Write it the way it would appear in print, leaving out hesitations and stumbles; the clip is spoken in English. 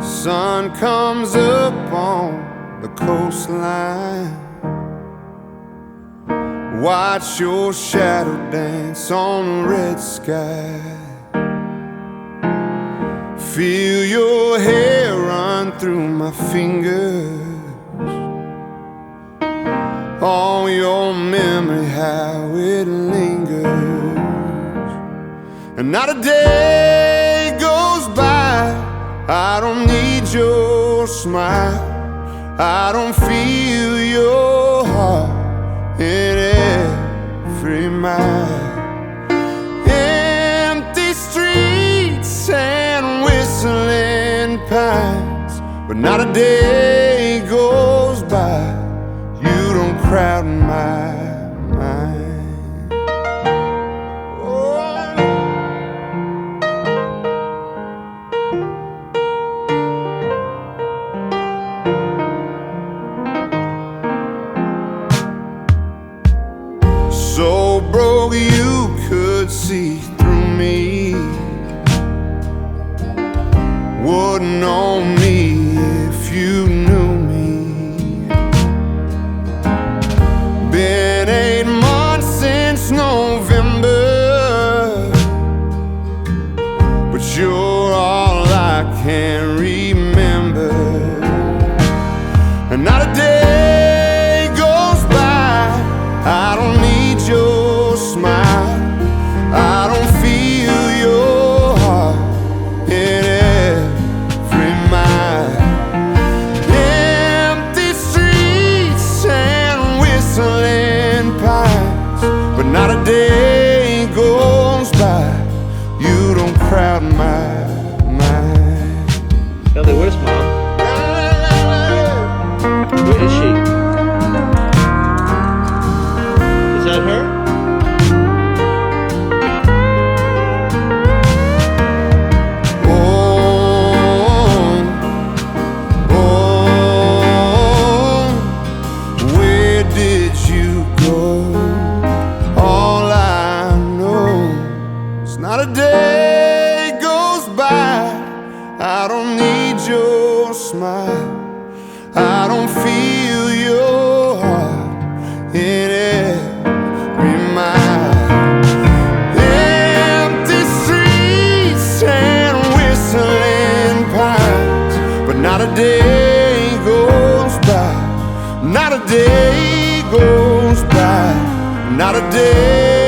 sun comes up on the coastline. Watch your shadow dance on the red sky. Feel your hair run through my fingers. On your memory, how it lingers. And not a day goes by I don't need your smile. I don't feel your heart in every mile. Empty streets and whistling pines, but not a day goes by you don't crowd my mind. Oh. So broke you could see through me. Wouldn't know me if you knew me. Been 8 months since November, but you're all I can remember. And not a day goes by I don't need your smile. I don't feel your heart in every mile. Empty streets and whistling pines, but not a day goes by you don't crowd my mind. Ellie, where's Mom? Where is she? Is that her? Where did you go? All I know is not a day goes by I don't need your smile. I don't feel your heart in every mile. Empty streets and whistling pines, but not a day goes by. Not a day goes by. Not a day